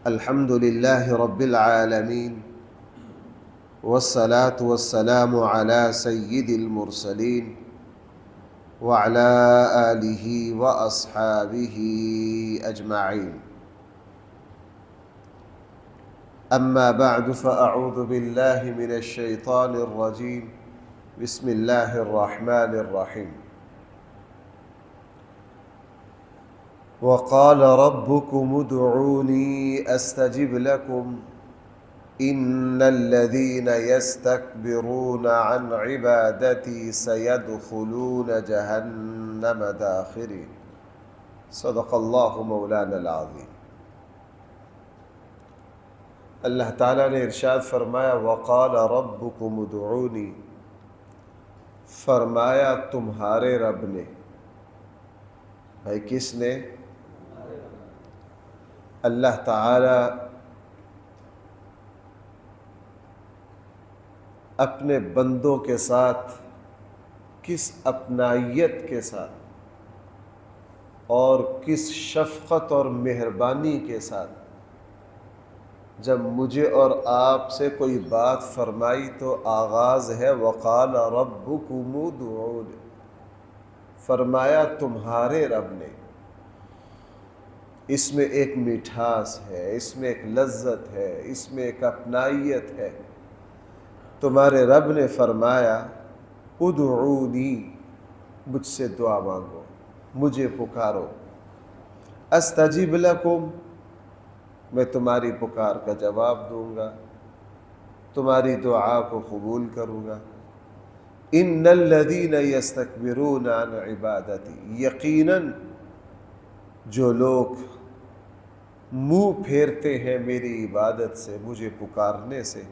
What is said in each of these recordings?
الحمد لله رب العالمين والصلاة والسلام على سيد المرسلين وعلى آله وأصحابه أجمعين. أما بعد فأعوذ بالله من الشيطان الرجيم. بسم الله الرحمن الرحيم. وقال ربكم ادعوني أستجب لكم إن الذين يستكبرون عن عبادتي سيدخلون جهنم داخرين. صدق الله مولانا العظیم. اللہ تعالیٰ نے ارشاد فرمایا وقال ربکم ادعونی، فرمایا تمہارے رب نے. بھائی کس نے؟ اللہ تعالیٰ اپنے بندوں کے ساتھ کس اپنائیت کے ساتھ اور کس شفقت اور مہربانی کے ساتھ جب مجھے اور آپ سے کوئی بات فرمائی تو آغاز ہے وقال ربکم ادعونی، فرمایا تمہارے رب نے. اس میں ایک مٹھاس ہے، اس میں ایک لذت ہے، اس میں ایک اپنائیت ہے. تمہارے رب نے فرمایا ادعونی، مجھ سے دعا مانگو، مجھے پکارو. استجب لکم، میں تمہاری پکار کا جواب دوں گا، تمہاری دعا کو قبول کروں گا. ان الذین یستکبرون عن عبادتی، یقیناً جو لوگ منہ پھیرتے ہیں میری عبادت سے، مجھے پکارنے سے،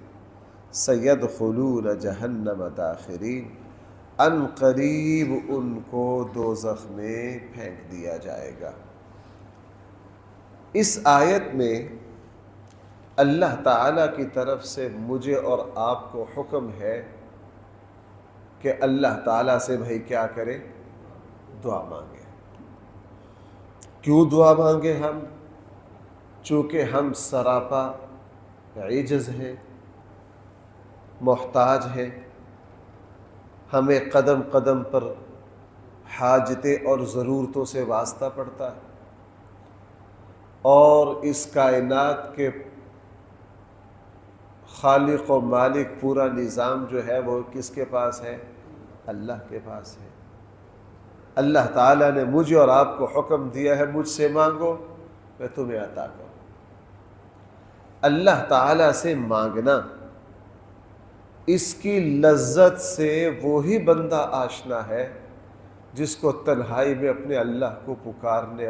سیدخلون جہنم داخرین، ان قریب ان کو دوزخ میں پھینک دیا جائے گا. اس آیت میں اللہ تعالیٰ کی طرف سے مجھے اور آپ کو حکم ہے کہ اللہ تعالیٰ سے بھائی کیا کرے؟ دعا مانگے. کیوں دعا مانگے ہم؟ چونکہ ہم سراپا عاجز ہیں، محتاج ہیں. ہمیں قدم قدم پر حاجتیں اور ضرورتوں سے واسطہ پڑتا ہے، اور اس کائنات کے خالق و مالک پورا نظام جو ہے وہ کس کے پاس ہے؟ اللہ کے پاس ہے. اللہ تعالیٰ نے مجھے اور آپ کو حکم دیا ہے مجھ سے مانگو میں تمہیں عطا کروں. اللہ تعالیٰ سے مانگنا، اس کی لذت سے وہی بندہ آشنا ہے جس کو تنہائی میں اپنے اللہ کو پکارنے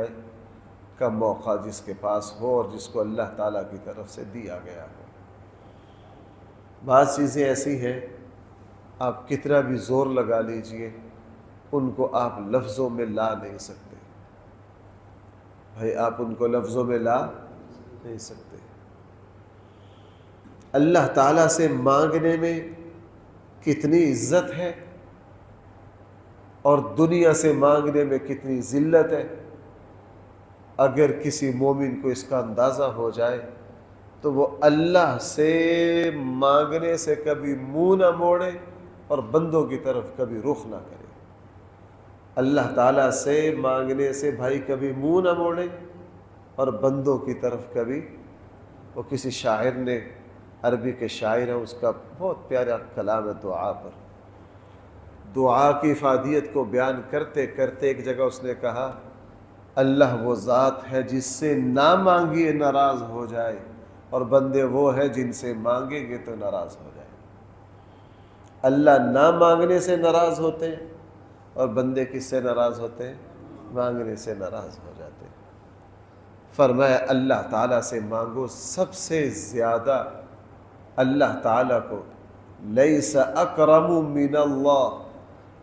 کا موقع جس کے پاس ہو اور جس کو اللہ تعالیٰ کی طرف سے دیا گیا ہو. بعض چیزیں ایسی ہیں آپ کتنا بھی زور لگا لیجئے ان کو آپ لفظوں میں لا نہیں سکتے. بھائی آپ ان کو لفظوں میں لا نہیں سکتے. اللہ تعالیٰ سے مانگنے میں کتنی عزت ہے اور دنیا سے مانگنے میں کتنی ذلت ہے. اگر کسی مومن کو اس کا اندازہ ہو جائے تو وہ اللہ سے مانگنے سے کبھی منہ نہ موڑے اور بندوں کی طرف کبھی رخ نہ کرے. اللہ تعالیٰ سے مانگنے سے بھائی کبھی منہ نہ موڑے اور بندوں کی طرف کبھی. وہ کسی شاعر نے، عربی کے شاعر ہیں، اس کا بہت پیارا کلام ہے دعا پر. دعا کی افادیت کو بیان کرتے کرتے ایک جگہ اس نے کہا اللہ وہ ذات ہے جس سے نہ مانگیے ناراض ہو جائے، اور بندے وہ ہیں جن سے مانگیں گے تو ناراض ہو جائے. اللہ نہ مانگنے سے ناراض ہوتے ہیں اور بندے کس سے ناراض ہوتے ہیں؟ مانگنے سے ناراض ہو جاتے ہیں. فرمایا اللہ تعالیٰ سے مانگو. سب سے زیادہ اللہ تعالیٰ کو لیس اکرم من اللہ،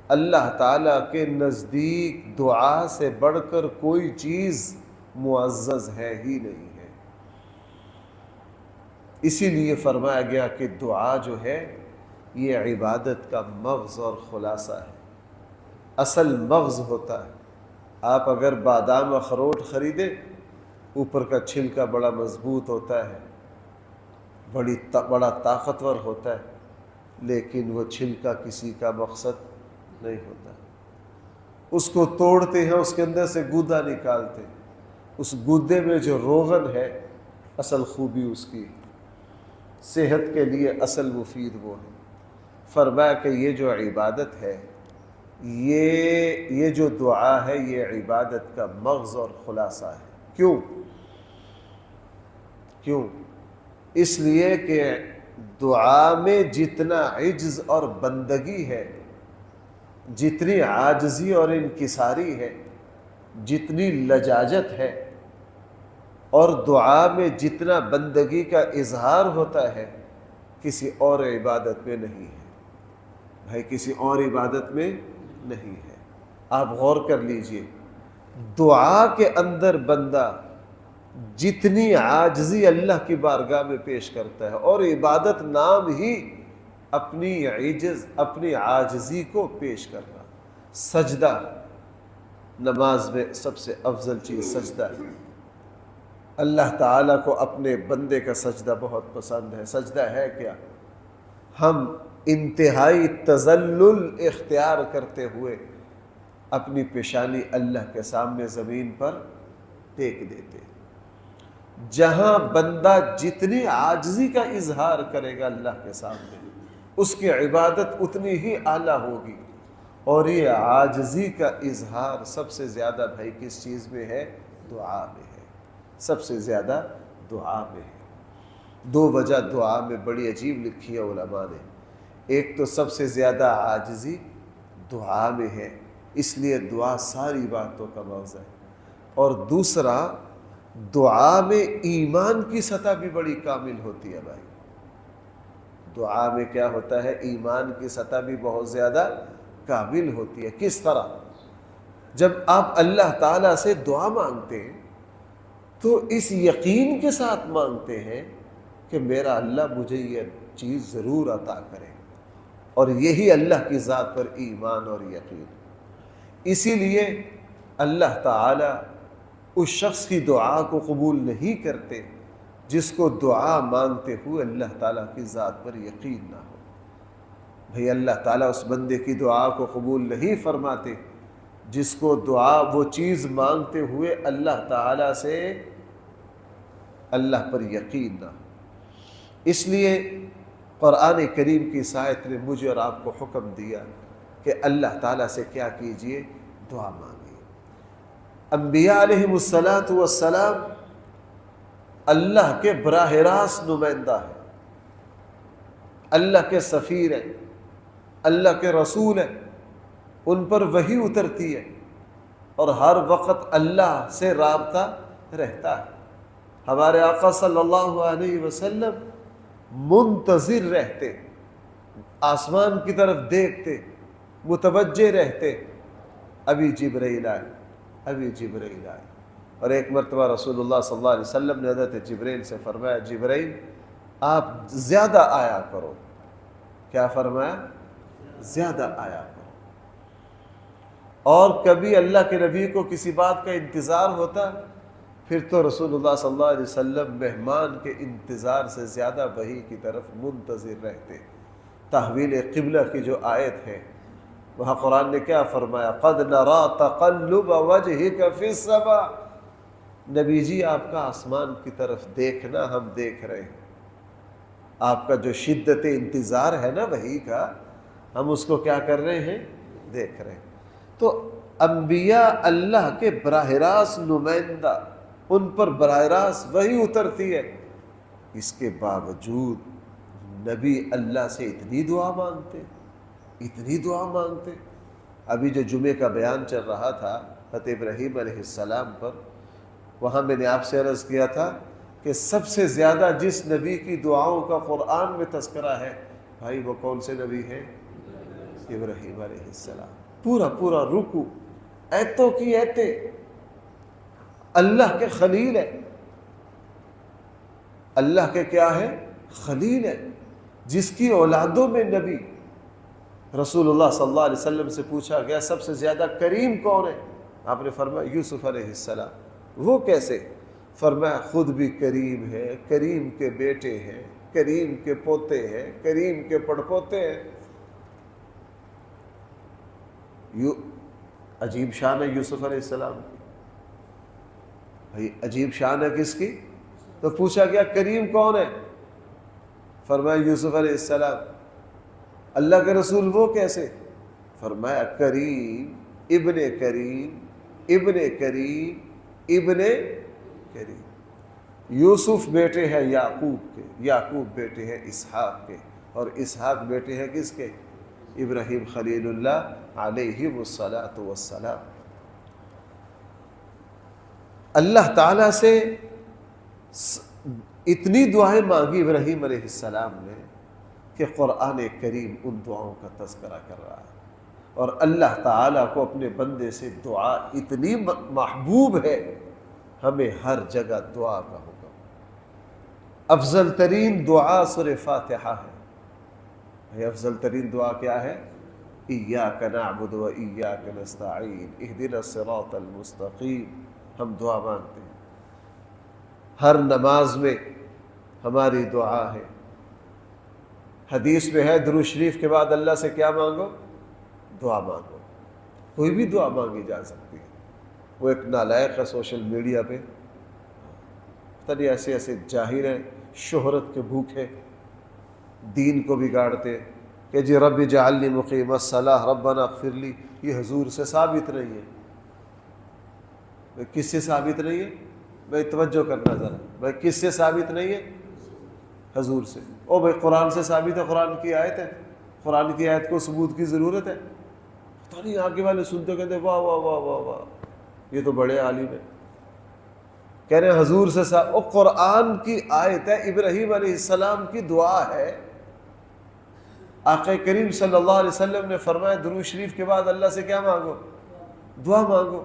اللہ تعالیٰ کے نزدیک دعا سے بڑھ کر کوئی چیز معزز ہے ہی نہیں ہے. اسی لیے فرمایا گیا کہ دعا جو ہے یہ عبادت کا مغز اور خلاصہ ہے. اصل مغز ہوتا ہے. آپ اگر بادام اخروٹ خریدیں اوپر کا چھلکا بڑا مضبوط ہوتا ہے، بڑا طاقتور ہوتا ہے، لیکن وہ چھلکا کسی کا مقصد نہیں ہوتا۔ اس کو توڑتے ہیں، اس کے اندر سے گودا نکالتے، اس گودے میں جو روغن ہے اصل خوبی اس کی، صحت کے لیے اصل مفید وہ ہے۔ فرمایا کہ یہ جو عبادت ہے، یہ جو دعا ہے، یہ عبادت کا مغز اور خلاصہ ہے۔ کیوں؟ اس لیے کہ دعا میں جتنا عجز اور بندگی ہے، جتنی عاجزی اور انکساری ہے، جتنی لجاجت ہے، اور دعا میں جتنا بندگی کا اظہار ہوتا ہے، کسی اور عبادت میں نہیں ہے بھائی، کسی اور عبادت میں نہیں ہے۔ آپ غور کر لیجئے، دعا کے اندر بندہ جتنی عاجزی اللہ کی بارگاہ میں پیش کرتا ہے، اور عبادت نام ہی اپنی عاجزی کو پیش کرنا۔ سجدہ، نماز میں سب سے افضل چیز سجدہ ہے۔ اللہ تعالیٰ کو اپنے بندے کا سجدہ بہت پسند ہے۔ سجدہ ہے کیا؟ ہم انتہائی تذلل اختیار کرتے ہوئے اپنی پیشانی اللہ کے سامنے زمین پر ٹیک دیتے۔ جہاں بندہ جتنی عاجزی کا اظہار کرے گا اللہ کے سامنے، اس کی عبادت اتنی ہی اعلیٰ ہوگی۔ اور یہ عاجزی کا اظہار سب سے زیادہ بھائی کس چیز میں ہے؟ دعا میں ہے، سب سے زیادہ دعا میں ہے۔ دو وجہ دعا میں بڑی عجیب لکھی ہے علماء نے۔ ایک تو سب سے زیادہ عاجزی دعا میں ہے، اس لیے دعا ساری باتوں کا موضوع ہے۔ اور دوسرا، دعا میں ایمان کی سطح بھی بڑی کامل ہوتی ہے بھائی۔ دعا میں کیا ہوتا ہے؟ ایمان کی سطح بھی بہت زیادہ کامل ہوتی ہے۔ کس طرح؟ جب آپ اللہ تعالیٰ سے دعا مانگتے ہیں تو اس یقین کے ساتھ مانگتے ہیں کہ میرا اللہ مجھے یہ چیز ضرور عطا کرے، اور یہی اللہ کی ذات پر ایمان اور یقین۔ اسی لیے اللہ تعالیٰ اس شخص کی دعا کو قبول نہیں کرتے جس کو دعا مانگتے ہوئے اللہ تعالیٰ کی ذات پر یقین نہ ہو۔ بھئی اللہ تعالیٰ اس بندے کی دعا کو قبول نہیں فرماتے جس کو دعا وہ چیز مانگتے ہوئے اللہ تعالیٰ سے اللہ پر یقین نہ ہو۔ اس لیے قرآن کریم کی اس آیت نے مجھے اور آپ کو حکم دیا کہ اللہ تعالیٰ سے کیا کیجئے؟ دعا مانگیے۔ انبیاء علیہم السلام اللہ کے براہ راست نمائندہ ہیں، اللہ کے سفیر ہیں، اللہ کے رسول ہیں، ان پر وحی اترتی ہے، اور ہر وقت اللہ سے رابطہ رہتا ہے۔ ہمارے آقا صلی اللہ علیہ وسلم منتظر رہتے، آسمان کی طرف دیکھتے، متوجہ رہتے، ابھی جبرائیل آئے، ابھی جبرائیل آئے۔ اور ایک مرتبہ رسول اللہ صلی اللہ علیہ وسلم نے حضرت جبرائیل سے فرمایا، جبرائیل آپ زیادہ آیا کرو۔ کیا فرمایا؟ زیادہ آیا کرو۔ اور کبھی اللہ کے نبی کو کسی بات کا انتظار ہوتا، پھر تو رسول اللہ صلی اللہ علیہ وسلم مہمان کے انتظار سے زیادہ وحی کی طرف منتظر رہتے۔ تحویل قبلہ کی جو آیت ہے، وہاں قرآن نے کیا فرمایا؟ قد نرا تقلب وجہک فی السماء۔ نبی جی آپ کا آسمان کی طرف دیکھنا ہم دیکھ رہے ہیں، آپ کا جو شدت انتظار ہے نا وحی کا، ہم اس کو کیا کر رہے ہیں؟ دیکھ رہے ہیں۔ تو انبیاء اللہ کے براہ راست نمائندہ، ان پر براہ راست وحی اترتی ہے، اس کے باوجود نبی اللہ سے اتنی دعا مانگتے، اتنی دعا مانگتے۔ ابھی جو جمعے کا بیان چل رہا تھا حضرت ابراہیم علیہ السلام پر، وہاں میں نے آپ سے عرض کیا تھا کہ سب سے زیادہ جس نبی کی دعاؤں کا قرآن میں تذکرہ ہے بھائی، وہ کون سے نبی ہیں؟ ابراہیم علیہ السلام۔ پورا رکوع، ایتوں کی ایتیں، اللہ کے خلیل ہے، اللہ کے کیا ہے؟ خلیل ہے، جس کی اولادوں میں نبی۔ رسول اللہ صلی اللہ علیہ وسلم سے پوچھا گیا سب سے زیادہ کریم کون ہے؟ آپ نے فرمایا یوسف علیہ السلام۔ وہ کیسے؟ فرمایا خود بھی کریم ہے، کریم کے بیٹے ہیں، کریم کے پوتے ہیں، کریم کے پڑپوتے ہیں۔ عجیب شان ہے یوسف علیہ السلام کی۔ بھائی عجیب شان ہے کس کی؟ تو پوچھا گیا کریم کون ہے؟ فرمایا یوسف علیہ السلام۔ اللہ کے رسول وہ کیسے؟ فرمایا کریم ابن کریم ابن کریم ابن کریم۔ یوسف بیٹے ہیں یعقوب کے، یعقوب بیٹے ہیں اسحاق کے، اور اسحاق بیٹے ہیں کس کے؟ ابراہیم خلیل اللہ علیہ الصلاۃ والسلام۔ اللہ تعالیٰ سے اتنی دعائیں مانگی ابراہیم علیہ السلام نے کہ قرآن کریم ان دعاؤں کا تذکرہ کر رہا ہے، اور اللہ تعالیٰ کو اپنے بندے سے دعا اتنی محبوب ہے، ہمیں ہر جگہ دعا کا حکم۔ افضل ترین دعا سورہ فاتحہ ہے۔ افضل ترین دعا کیا ہے؟ ایاک نعبد و ایاک نستعین اہدنا الصراط المستقیم۔ ہم دعا مانگتے ہیں ہر نماز میں، ہماری دعا ہے۔ حدیث میں ہے درود شریف کے بعد اللہ سے کیا مانگو؟ دعا مانگو۔ کوئی بھی دعا مانگی جا سکتی ہے۔ وہ ایک نالائق ہے سوشل میڈیا پہ، پتہ نہیں ایسے ایسے جاہل ہیں، شہرت کے بھوکے، دین کو بگاڑتے کہ جی رب اجعلنی مقیم الصلاۃ ربنا اغفر لی۔ یہ حضور سے ثابت نہیں ہے۔ کس سے ثابت نہیں ہے؟ بھائی توجہ کرنا ذرا، بھائی کس سے ثابت نہیں ہے؟ حضور سے۔ او بھائی قرآن سے ثابت ہے، قرآن کی آیت ہے، قرآن کی آیت کو ثبوت کی ضرورت ہے؟ پتہ نہیں آگے والے سنتے کہتے ہیں واہ واہ واہ واہ واہ یہ تو بڑے عالم ہیں، کہہ رہے ہیں حضور سے او قرآن کی آیت ہے، ابراہیم علیہ السلام کی دعا ہے۔ آقا کریم صلی اللہ علیہ وسلم نے فرمایا درود شریف کے بعد اللہ سے کیا مانگو؟ دعا مانگو۔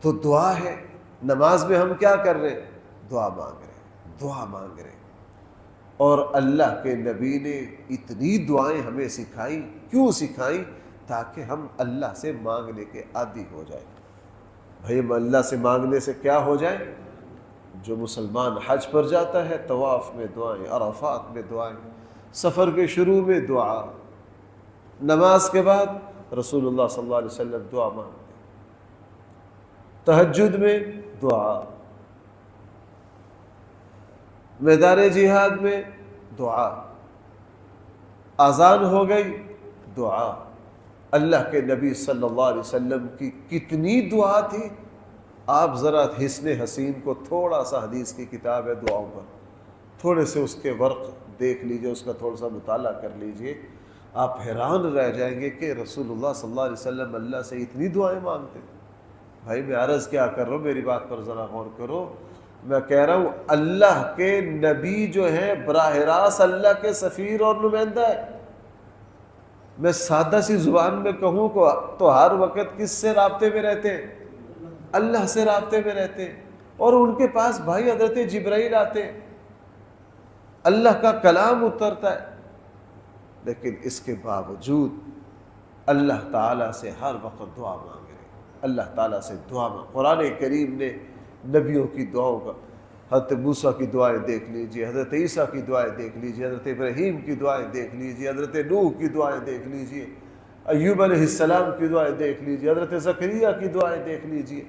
تو دعا ہے۔ نماز میں ہم کیا کر رہے ہیں؟ دعا مانگ رہے ہیں، دعا مانگ رہے ہیں۔ اور اللہ کے نبی نے اتنی دعائیں ہمیں سکھائیں، کیوں سکھائیں؟ تاکہ ہم اللہ سے مانگنے کے عادی ہو جائیں۔ بھائی ہم اللہ سے مانگنے سے کیا ہو جائیں؟ جو مسلمان حج پر جاتا ہے طواف میں دعائیں، عرفات میں دعائیں، سفر کے شروع میں دعا، نماز کے بعد رسول اللہ صلی اللہ علیہ وسلم دعا مانگتے، تہجد میں دعا، میدان جہاد میں دعا، اذان ہو گئی دعا۔ اللہ کے نبی صلی اللہ علیہ وسلم کی کتنی دعا تھی، آپ ذرا حسن حسین کو تھوڑا سا، حدیث کی کتاب ہے دعاؤں پر، تھوڑے سے اس کے ورق دیکھ لیجئے، اس کا تھوڑا سا مطالعہ کر لیجئے، آپ حیران رہ جائیں گے کہ رسول اللہ صلی اللہ علیہ وسلم اللہ سے اتنی دعائیں مانگتے۔ بھائی میں عرض کیا کر رہا ہوں، میری بات پر ذرا غور کرو۔ میں کہہ رہا ہوں اللہ کے نبی جو ہیں براہ راست اللہ کے سفیر اور نمائندہ ہے۔ میں سادہ سی زبان میں کہوں تو ہر وقت کس سے رابطے میں رہتے ہیں؟ اللہ سے رابطے میں رہتے ہیں، اور ان کے پاس بھائی حضرت جبرائیل آتے ہیں، اللہ کا کلام اترتا ہے، لیکن اس کے باوجود اللہ تعالیٰ سے ہر وقت دعا مانگ رہے ہیں، اللہ تعالیٰ سے دعا مانگ۔ قرآن کریم نے نبیوں کی دعاؤں کا، حضرت موسیٰ کی دعائیں دیکھ لیجئے، حضرت عیسیٰ کی دعائیں دیکھ لیجئے، حضرت ابراہیم کی دعائیں دیکھ لیجئے، حضرت نوح کی دعائیں دیکھ لیجئے، ایوب علیہ السلام کی دعائیں دیکھ لیجئے، حضرت زکریا کی دعائیں دیکھ لیجئے۔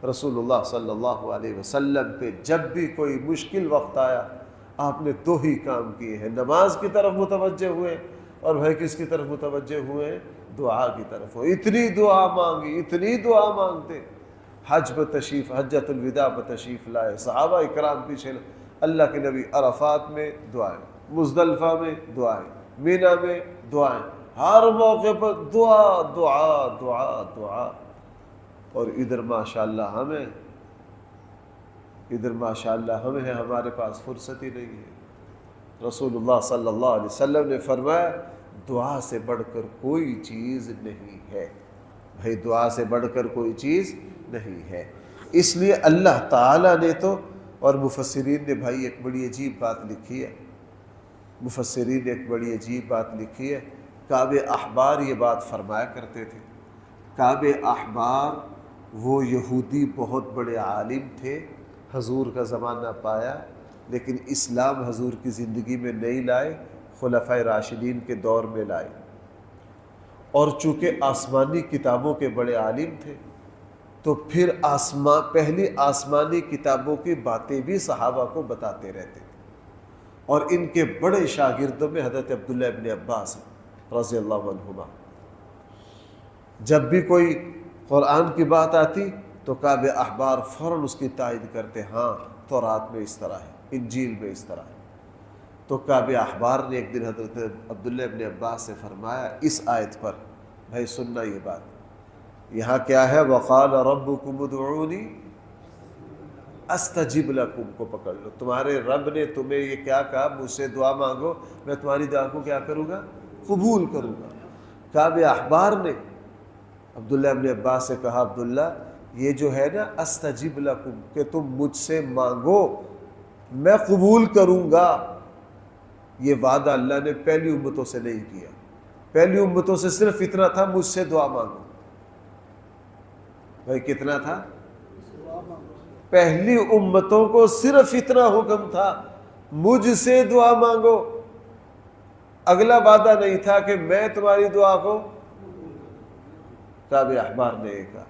رسول اللہ صلی اللہ علیہ وسلم پہ جب بھی کوئی مشکل وقت آیا، آپ نے دو ہی کام کیے ہیں، نماز کی طرف متوجہ ہوئے، اور بھائی کس کی طرف متوجہ ہوئے؟ دعا کی طرف ہوئے۔ اتنی دعا مانگی، اتنی دعا مانگتے، حج پر تشریف، حجۃ الوداع پر تشریف لائے، صحابہ اکرام پیچھے، اللہ کے نبی عرفات میں دعائیں، مزدلفہ میں دعائیں، مینا میں دعائیں، ہر موقع پر دعا دعا دعا دعا۔ اور ادھر ماشاءاللہ ہمیں ہمارے پاس فرصت ہی نہیں ہے۔ رسول اللہ صلی اللہ علیہ وسلم نے فرمایا دعا سے بڑھ کر کوئی چیز نہیں ہے۔ بھائی دعا سے بڑھ کر کوئی چیز نہیں ہے۔ اس لیے اللہ تعالیٰ نے تو، اور مفسرین نے بھائی ایک بڑی عجیب بات لکھی ہے، مفسرین نے ایک بڑی عجیب بات لکھی ہے۔ کعب احبار یہ بات فرمایا کرتے تھے، کعب احبار وہ یہودی بہت بڑے عالم تھے، حضور کا زمانہ پایا، لیکن اسلام حضور کی زندگی میں نہیں لائے، خلفائے راشدین کے دور میں لائے، اور چونکہ آسمانی کتابوں کے بڑے عالم تھے تو پھر پہلی آسمانی کتابوں کی باتیں بھی صحابہ کو بتاتے رہتے تھے، اور ان کے بڑے شاگردوں میں حضرت عبداللہ ابن عباس رضی اللہ عنہما۔ جب بھی کوئی قرآن کی بات آتی تو کعب احبار فوراً اس کی تائید کرتے، ہاں تورات میں اس طرح ہے، انجیل میں اس طرح ہے۔ تو کعب احبار نے ایک دن حضرت عبداللہ ابن عباس سے فرمایا اس آیت پر، بھائی سننا یہ بات، یہاں کیا ہے، وقال ربکم ادعونی استجب لکم کو پکڑ لو، تمہارے رب نے تمہیں یہ کیا کہا، مجھ سے دعا مانگو میں تمہاری دعا کو کیا کروں گا، قبول کروں گا۔ کعب احبار نے عبداللہ ابن عباس سے کہا، عبداللہ یہ جو ہے نا استجب لکم، کہ تم مجھ سے مانگو میں قبول کروں گا، یہ وعدہ اللہ نے پہلی امتوں سے نہیں کیا۔ پہلی امتوں سے صرف اتنا تھا، مجھ سے دعا مانگو۔ بھائی کتنا تھا؟ پہلی امتوں کو صرف اتنا حکم تھا، مجھ سے دعا مانگو، اگلا وعدہ نہیں تھا کہ میں تمہاری دعا کو۔ کعب احبار نے یہ کہا،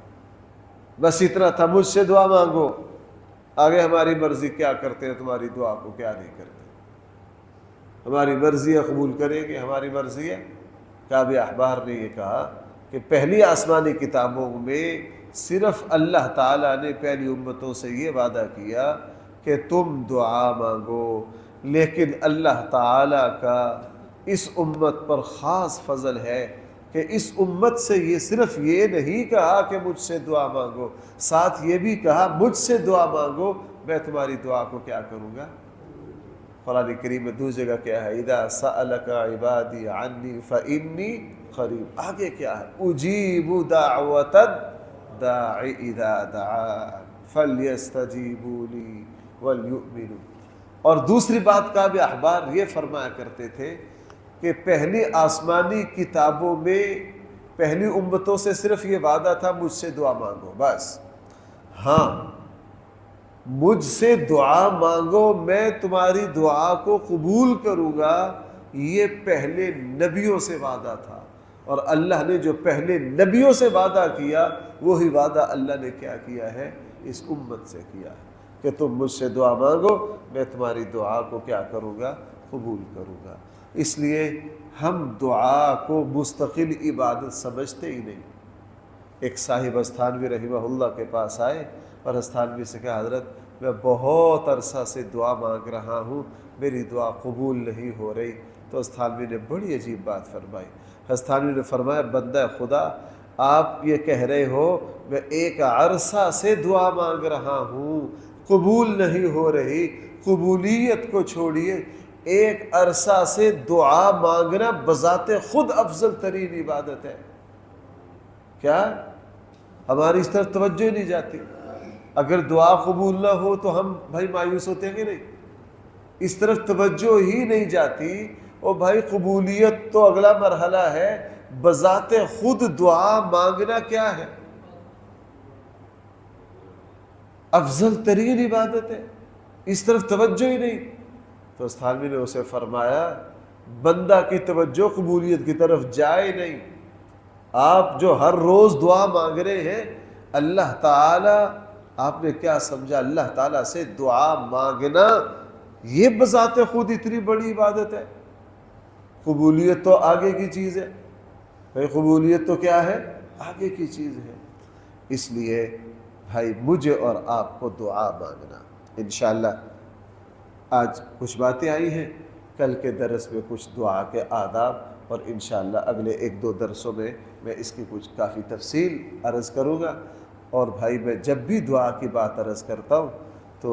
بس اتنا تھا، مجھ سے دعا مانگو، آگے ہماری مرضی کیا کرتے ہیں، تمہاری دعا کو کیا نہیں کرتے، ہماری مرضی ہے قبول کریں گے، ہماری مرضی ہے۔ کعب احبار نے یہ کہا کہ پہلی آسمانی کتابوں میں صرف اللہ تعالیٰ نے پہلی امتوں سے یہ وعدہ کیا کہ تم دعا مانگو، لیکن اللہ تعالیٰ کا اس امت پر خاص فضل ہے کہ اس امت سے یہ صرف یہ نہیں کہا کہ مجھ سے دعا مانگو، ساتھ یہ بھی کہا مجھ سے دعا مانگو میں تمہاری دعا کو کیا کروں گا۔ قرآن کریم میں دوسری جگہ کیا ہے، اذا سألک عبادی عنی فإنی قریب، آگے کیا ہے، اجیب دعوت الداع اذا دعان فلیستجیبوا لی وليؤمنوا۔ اور دوسری بات کعب احبار یہ فرمایا کرتے تھے کہ پہلی آسمانی کتابوں میں پہلی امتوں سے صرف یہ وعدہ تھا، مجھ سے دعا مانگو بس، ہاں مجھ سے دعا مانگو میں تمہاری دعا کو قبول کروں گا، یہ پہلے نبیوں سے وعدہ تھا، اور اللہ نے جو پہلے نبیوں سے وعدہ کیا وہی وعدہ اللہ نے کیا کیا ہے، اس امت سے کیا ہے کہ تم مجھ سے دعا مانگو میں تمہاری دعا کو کیا کروں گا، قبول کروں گا۔ اس لیے ہم دعا کو مستقل عبادت سمجھتے ہی نہیں۔ ایک صاحب استھانوی رحمہ اللہ کے پاس آئے اور استھانوی سے کہا، حضرت میں بہت عرصہ سے دعا مانگ رہا ہوں، میری دعا قبول نہیں ہو رہی۔ تو استھانوی نے بڑی عجیب بات فرمائی۔ استھانوی نے فرمایا، بندہ خدا آپ یہ کہہ رہے ہو میں ایک عرصہ سے دعا مانگ رہا ہوں قبول نہیں ہو رہی، قبولیت کو چھوڑیے، ایک عرصہ سے دعا مانگنا بذات خود افضل ترین عبادت ہے۔ کیا ہماری اس طرف توجہ ہی نہیں جاتی؟ اگر دعا قبول نہ ہو تو ہم بھائی مایوس ہوتے ہیں کہ نہیں؟ اس طرف توجہ ہی نہیں جاتی، اور بھائی قبولیت تو اگلا مرحلہ ہے، بذات خود دعا مانگنا کیا ہے، افضل ترین عبادت ہے، اس طرف توجہ ہی نہیں۔ تو استھانوی نے اسے فرمایا، بندہ کی توجہ قبولیت کی طرف جائے نہیں، آپ جو ہر روز دعا مانگ رہے ہیں اللہ تعالیٰ، آپ نے کیا سمجھا اللہ تعالیٰ سے دعا مانگنا یہ بذات خود اتنی بڑی عبادت ہے؟ قبولیت تو آگے کی چیز ہے بھائی، قبولیت تو کیا ہے، آگے کی چیز ہے۔ اس لیے بھائی مجھے اور آپ کو دعا مانگنا، انشاءاللہ آج کچھ باتیں آئی ہیں، کل کے درس میں کچھ دعا کے آداب، اور انشاءاللہ اگلے ایک دو درسوں میں اس کی کچھ کافی تفصیل عرض کروں گا۔ اور بھائی میں جب بھی دعا کی بات عرض کرتا ہوں تو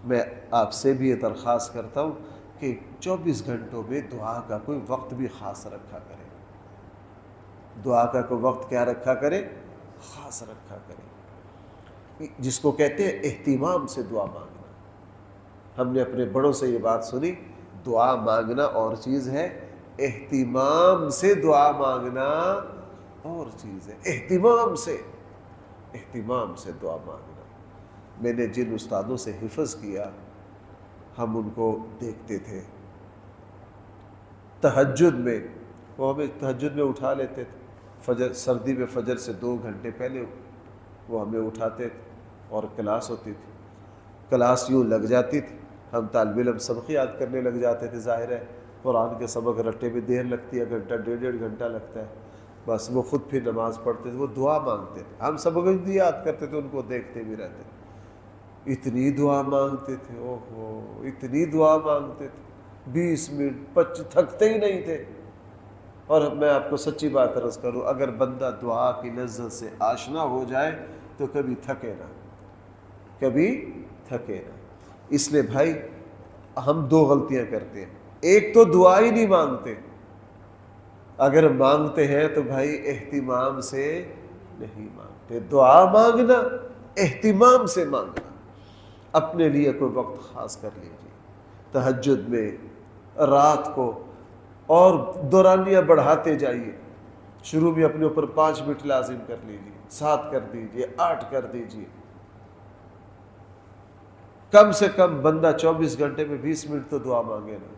میں آپ سے بھی یہ درخواست کرتا ہوں کہ 24 گھنٹوں میں دعا کا کوئی وقت بھی خاص رکھا کرے، دعا کا کوئی وقت کیا رکھا کرے، خاص رکھا کرے، جس کو کہتے ہیں اہتمام سے دعا مانگنا۔ ہم نے اپنے بڑوں سے یہ بات سنی، دعا مانگنا اور چیز ہے، اہتمام سے دعا مانگنا اور چیز ہے، اہتمام سے۔ اہتمام سے دعا مانگنا۔ میں نے جن استادوں سے حفظ کیا ہم ان کو دیکھتے تھے تہجد میں، وہ ہمیں تہجد میں اٹھا لیتے تھے، فجر سردی میں فجر سے 2 گھنٹے پہلے وہ ہمیں اٹھاتے تھے اور کلاس ہوتی تھی، کلاس یوں لگ جاتی تھی، ہم طالب علم سبق یاد کرنے لگ جاتے تھے۔ ظاہر ہے قرآن کے سبق رٹے میں دیر لگتی ہے، گھنٹہ 1.5 گھنٹہ لگتا ہے، بس وہ خود پھر نماز پڑھتے تھے، وہ دعا مانگتے تھے، ہم سبق بھی یاد کرتے تھے، ان کو دیکھتے بھی رہتے تھے، اتنی دعا مانگتے تھے، اوہ اتنی دعا مانگتے تھے، 20 منٹ 25 تھکتے ہی نہیں تھے۔ اور میں آپ کو سچی بات عرض کروں، اگر بندہ دعا کی لذت سے آشنا ہو جائے تو کبھی تھکے نہ، کبھی تھکے نہ۔ اس لیے بھائی ہم 2 غلطیاں کرتے ہیں، ایک تو دعا ہی نہیں مانگتے، اگر مانگتے ہیں تو بھائی اہتمام سے نہیں مانگتے۔ دعا مانگنا اہتمام سے مانگنا، اپنے لیے کوئی وقت خاص کر لیجیے تہجد میں، رات کو، اور دورانیہ بڑھاتے جائیے، شروع میں اپنے اوپر 5 منٹ لازم کر لیجیے، 7 کر دیجیے، 8 کر دیجیے، کم سے کم بندہ 24 گھنٹے میں 20 منٹ تو دعا مانگے نا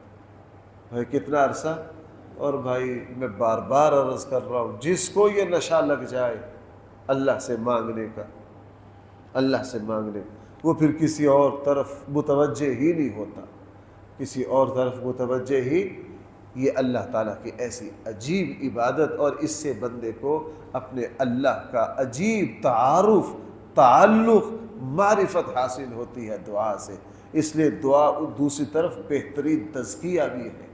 بھائی، کتنا عرصہ۔ اور بھائی میں بار بار عرض کر رہا ہوں، جس کو یہ نشہ لگ جائے اللہ سے مانگنے کا، اللہ سے مانگنے کا، وہ پھر کسی اور طرف متوجہ ہی نہیں ہوتا، کسی اور طرف متوجہ ہی۔ یہ اللہ تعالیٰ کی ایسی عجیب عبادت، اور اس سے بندے کو اپنے اللہ کا عجیب تعارف، تعلق، معرفت حاصل ہوتی ہے دعا سے۔ اس لیے دعا دوسری طرف بہترین تزکیہ بھی ہے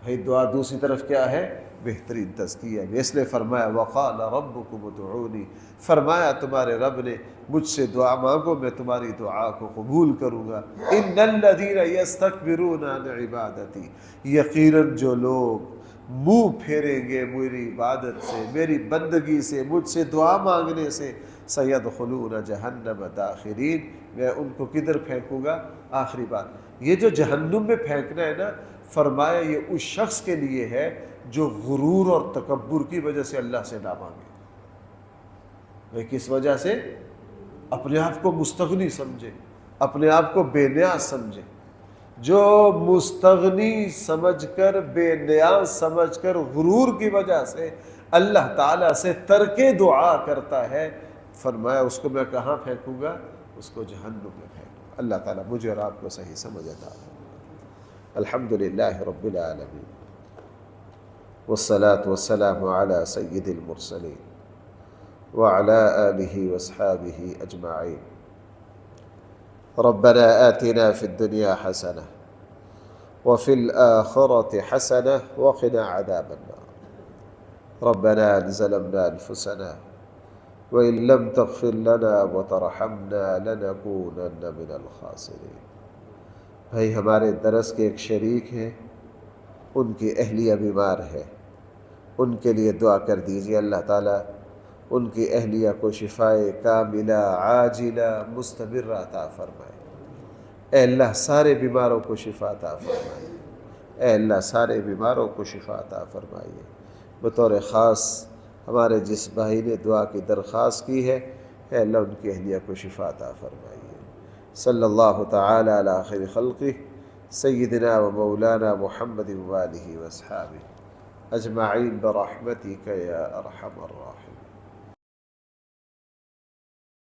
بھائی، دعا دوسری طرف کیا ہے؟ بہترین تزکیہ ہے۔ اس لیے فرمایا وقال ربکم ادعونی، فرمایا تمہارے رب نے مجھ سے دعا مانگو، میں تمہاری دعا کو قبول کروں گا۔ ان الذین یستکبرون عن عبادتی، یقیناً جو لوگ منہ پھیریں گے میری عبادت سے، میری بندگی سے، مجھ سے دعا مانگنے سے، سیدخلون جہنم داخرین، میں ان کو کدھر پھینکوں گا؟ آخری بات، یہ جو جہنم میں پھینکنا ہے نا، فرمایا یہ اس شخص کے لیے ہے جو غرور اور تکبر کی وجہ سے اللہ سے نہ مانگے۔ وہ کس وجہ سے؟ اپنے آپ کو مستغنی سمجھے، اپنے آپ کو بے نیاز سمجھے۔ جو مستغنی سمجھ کر، بے نیاز سمجھ کر، غرور کی وجہ سے اللہ تعالیٰ سے ترک دعا کرتا ہے، فرمایا اس کو میں کہاں پھینکوں گا؟ اس کو جہنم میں پھینکوں گا۔ اللہ تعالیٰ مجھے اور آپ کو صحیح سمجھ عطا فرمائے۔ الحمدللہ رب العالمین، والصلاة والسلام على سید المرسلین وعلى آلہ واصحابہ اجمعین۔ ربنا آتنا في الدنيا حسنة وفي الآخرة حسنة وقنا عذاب النار۔ ربنا ظلمنا أنفسنا وإن لم تغفر لنا وترحمنا لنكونن من الخاسرين۔ بھائی ہمارے درس کے ایک شریک ہیں، ان کی اہلیہ بیمار ہے، ان کے لیے دعا کر دیجیے، اللہ تعالیٰ ان کی اہلیہ کو شفائے کاملہ عاجلہ مستمرہ عطا فرمائے۔ اے اللہ سارے بیماروں کو شفا عطا فرمائے، اے اللہ سارے بیماروں کو شفا عطا فرمائیے۔ بطور خاص ہمارے جس بھائی نے دعا کی درخواست کی ہے، اے اللہ ان کی اہلیہ کو شفا عطا فرمائیے۔ صلی اللہ تعالی علی خیر خلقہ سیدنا و مولانا محمد وآلہ واصحابہ اجمعین برحمتک یا ارحم الراحمین۔